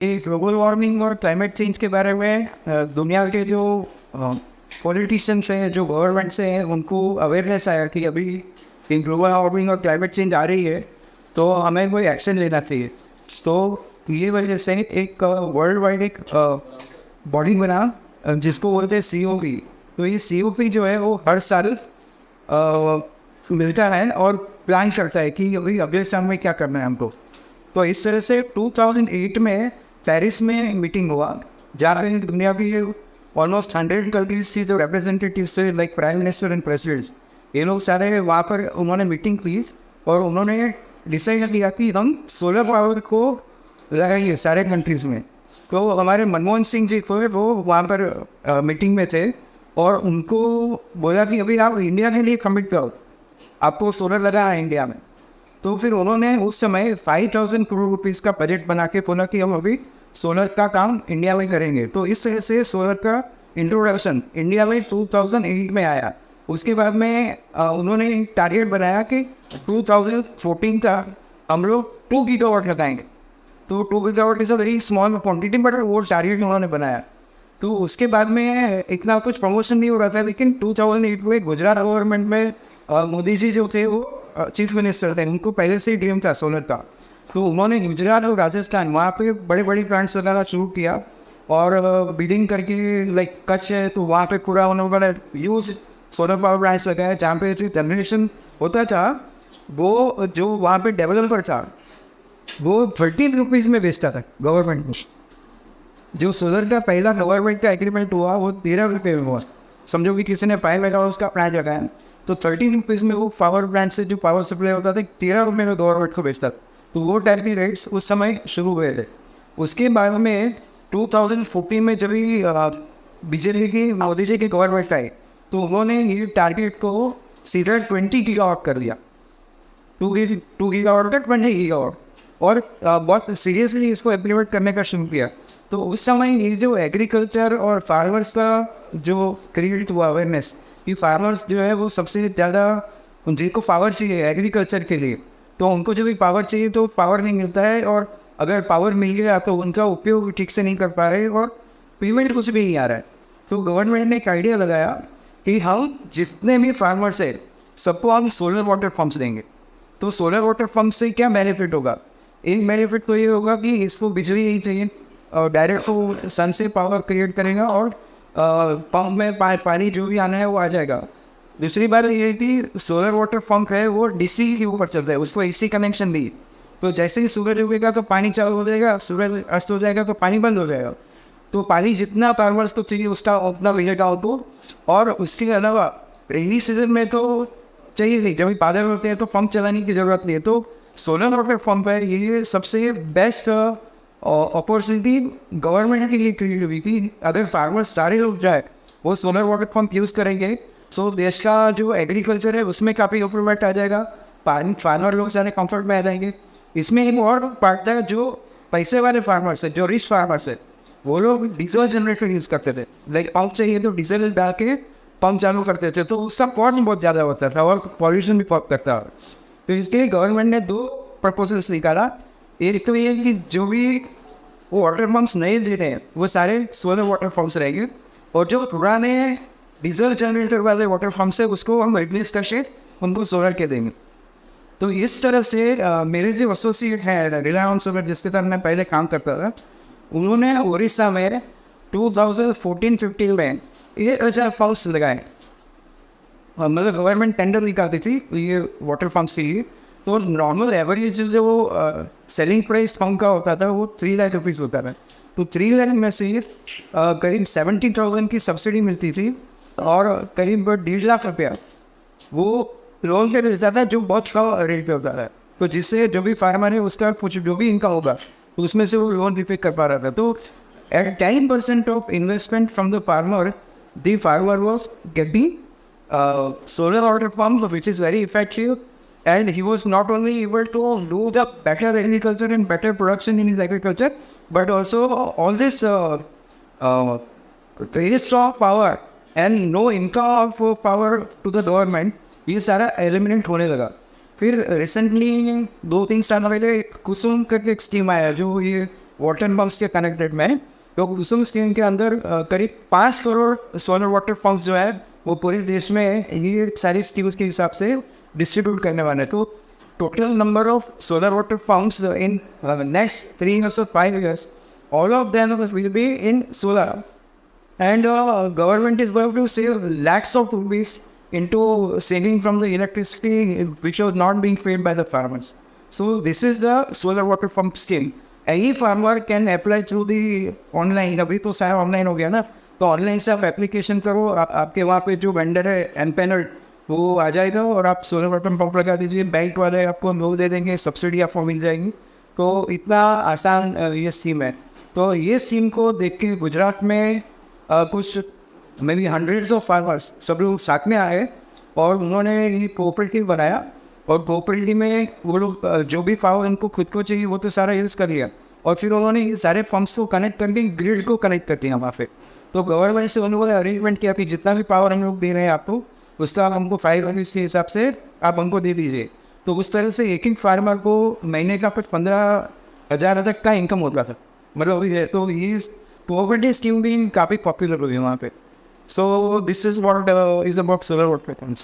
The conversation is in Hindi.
ये ग्लोबल वार्मिंग और क्लाइमेट चेंज के बारे में दुनिया के जो पॉलिटिशियंस हैं, जो गवर्नमेंट से हैं, उनको अवेयरनेस आया कि अभी ये ग्लोबल वार्मिंग और क्लाइमेट चेंज आ रही है, तो हमें कोई एक्शन लेना चाहिए। तो ये वजह से एक वर्ल्ड वाइड एक बॉडी बना जिसको बोलते हैं COP। तो ये COP जो है वो हर साल मिलता है और प्लान करता है कि अभी अगले साल में क्या करना है हमको। तो इस तरह से 2008 में पेरिस में मीटिंग हुआ, जहाँ पे दुनिया की ऑलमोस्ट 100 कंट्रीज थी, जो रिप्रेजेंटेटिव्स थे, like prime minister and presidents. ये लोग सारे वहाँ पर उन्होंने मीटिंग की और उन्होंने डिसाइड किया कि हम सोलर पावर को लगाएंगे सारे कंट्रीज़ में। तो हमारे मनमोहन सिंह जी को वो वहाँ पर मीटिंग में थे और उनको बोला कि अभी आप इंडिया के लिए कमिट करो, आपको सोलर लगा है इंडिया में। तो फिर उन्होंने उस समय 5,000 करोड़ रुपीज़ का बजट बना के बोला कि हम अभी सोलर का काम इंडिया में करेंगे। तो इस तरह से सोलर का इंट्रोडक्शन इंडिया में 2008 में आया। उसके बाद में उन्होंने एक टारगेट बनाया कि 2014 तक हम लोग 2 गीगावाट लगाएंगे। तो 2 gigawatt is a very small quantity, but वो टारगेट उन्होंने बनाया। तो उसके बाद में इतना कुछ प्रमोशन नहीं हो रहा था, लेकिन 2008 में गुजरात गवर्नमेंट में मोदी जी जो थे वो चीफ मिनिस्टर थे, उनको पहले से ही ड्रीम था सोलर का। तो उन्होंने गुजरात और राजस्थान वहाँ पे बड़े बड़े प्लांट्स लगाना शुरू किया और बिल्डिंग करके, लाइक कच्छ है तो वहाँ पे पूरा उन्होंने ह्यूज सोलर पावर प्लांट्स लगाया, जहाँ पे जो जनरेशन होता था वो जो वहाँ पे डेवलपर था वो 13 रुपीज़ में बेचता था गवर्नमेंट को। जो सोलर का पहला गवर्नमेंट का एग्रीमेंट हुआ वो 13 रुपये में हुआ। समझो कि किसी ने 5 मेगावाट का प्लांट लगाया तो 13 रुपीज़ में वो पावर प्लांट से जो पावर सप्लाई होता था 13 रुपये में गवर्नमेंट को बेचता था। तो वो टाइप के रेट्स उस समय शुरू हुए थे। उसके बाद में 2014 में जब भी बीजेपी की मोदी जी की गवर्नमेंट आई तो उन्होंने ये टारगेट को सीधा 20 गीगावाट कर दिया। 2 गीगावाट का 20 गीगावाट, और बहुत सीरियसली इसको इम्प्लीमेंट करने का शुरू किया। तो उस समय ये जो एग्रीकल्चर और फार्मर्स का जो क्रिएट हुआ अवेयरनेस कि फार्मर्स जो है वो सबसे ज़्यादा जिनको पावर चाहिए एग्रीकल्चर के लिए, तो उनको जब भी पावर चाहिए तो पावर नहीं मिलता है, और अगर पावर मिल गया तो उनका उपयोग ठीक से नहीं कर पा रहे और पेमेंट कुछ भी नहीं आ रहा है। तो गवर्नमेंट ने एक आइडिया लगाया कि हम जितने भी फार्मर्स है सबको हम सोलर वाटर पम्प्स देंगे। तो सोलर वाटर पम्प से क्या बेनिफिट होगा? एक बेनिफिट तो ये होगा कि इसको बिजली नहीं चाहिए और डायरेक्ट वो सन से पावर क्रिएट करेगा और पंप में पानी जो भी आना है वो आ जाएगा। दूसरी बात ये है कि सोलर वाटर पंप है वो DC के ऊपर चलता है, उसको AC कनेक्शन नहीं। तो जैसे ही सूरज उगेगा तो पानी चालू हो जाएगा, सूरज अस्त हो जाएगा तो पानी बंद हो जाएगा। तो पानी जितना फार्मर्स को चाहिए उसका उतना मिलेगा उनको। और उसके अलावा रेनी सीजन में तो चाहिए नहीं, जब बादल होते हैं तो पंप चलाने की ज़रूरत नहीं है। तो सोलर वाटर पंप है ये सबसे बेस्ट अपॉर्चुनिटी गवर्नमेंट के लिए क्रिएट हुई थी। अगर फार्मर्स सारे लोग जाए वो सोलर वाटर पंप यूज़ करेंगे तो देश का जो एग्रीकल्चर है उसमें काफ़ी इम्प्रूवमेंट आ जाएगा, फार्मर लोग सारे कंफर्ट में आ जाएंगे। इसमें एक और पार्ट है, जो पैसे वाले फार्मर्स है, जो रिच फार्मर्स है, वो लोग डीजल जनरेटर यूज़ करते थे। लाइक पंप चाहिए तो डीजल डाल के पंप चालू करते थे, तो उसका कॉस्ट बहुत ज़्यादा होता था और पॉल्यूशन भी बहुत करता है। तो इसके लिए गवर्नमेंट ने 2 प्रपोजल्स निकाला। एक तो ये कि जो भी वो वाटर पम्प्स नए दे रहे हैं वो सारे सोलर वाटर पम्प्स रहेंगे, और जो पुराने डीजल जनरेटर वाले वाटर पम्प्स है उसको हम रिप्लेस करके उनको सोलर के देंगे। तो इस तरह से मेरे जो एसोसिएट है रिलायंस सोलर, जिसके साथ मैं पहले काम करता था, उन्होंने उड़ीसा में 2014-15 में 1,000 पम्प्स लगाए। मतलब गवर्नमेंट टेंडर निकालती थी ये वाटर पम्प्स के लिए। तो नॉर्मल एवरेज जो सेलिंग प्राइस पंप का होता था वो 3 लाख रुपीज़ होता था। तो 3 लाख में से करीब 70,000 की सब्सिडी मिलती थी और करीब 1.5 लाख रुपया वो लोन पे मिलता था, जो बहुत कम रेट पे होता था। तो जिससे जो भी फार्मर है उसका कुछ जो भी इनकम होगा तो उसमें से वो लोन रिपे कर पा रहा था। तो at 10% of investment from the farmer was getting solar water pump, which is very effective, and he was not only able to do the better agriculture and better production in his agriculture, but also all this waste of power and no income of power to the government, ये सारा एलिमिनेट होने लगा। फिर रिसेंटली 2-3 साल पहले कुसुम करके एक स्कीम आया, जो ये वाटर पंप्स के कनेक्टेड में। तो कुसुम स्कीम के अंदर करीब 5 करोड़ सोलर वाटर पंप्स जो है वो पूरे देश में ये सारी स्कीम्स के हिसाब से डिस्ट्रीब्यूट करने वाले हैं। तो total number of solar water pumps in next 3 years or 5 years, all of them will be in solar, and government is going to save lakhs of rupees into saving from the electricity which was not being paid by the farmers. So this is the solar water pump scheme. Any farmer can apply through the online. अभी तो सारा ऑनलाइन हो गया ना, तो ऑनलाइन से आप एप्लीकेशन करो, आपके वहाँ पे जो वेंडर है एमपेनल वो आ जाएगा और आप सोलर वाटर पंप लगा दीजिए, बैंक वाले आपको लोन दे देंगे, सब्सिडी आपको मिल जाएगी। तो इतना आसान ये स्कीम है। तो ये स्कीम को देख के गुजरात में कुछ may be hundreds of farmers सब लोग साथ में आए और उन्होंने ये कोऑपरेटिव बनाया, और कोऑपरेटिव में वो लोग जो भी पावर उनको खुद को चाहिए वो तो सारा यूज़ कर लिया, और फिर उन्होंने ये सारे पंप्स को कनेक्ट करके ग्रिड को कनेक्ट कर दिया वहाँ पे। तो गवर्नमेंट से उन्होंने अरेंजमेंट किया कि जितना भी पावर हम लोग दे रहे हैं आपको, उसका हमको 5 यूनिट्स के हिसाब से आप हमको दे दीजिए। तो उस तरह से एक फार्मर को महीने का कुछ 15,000 तक का इनकम होता था, मतलब अभी है। तो ये कोऑपरेटिव स्कीम भी काफ़ी पॉपुलर हुई है वहाँ पे। So this is what is about solar water pumps.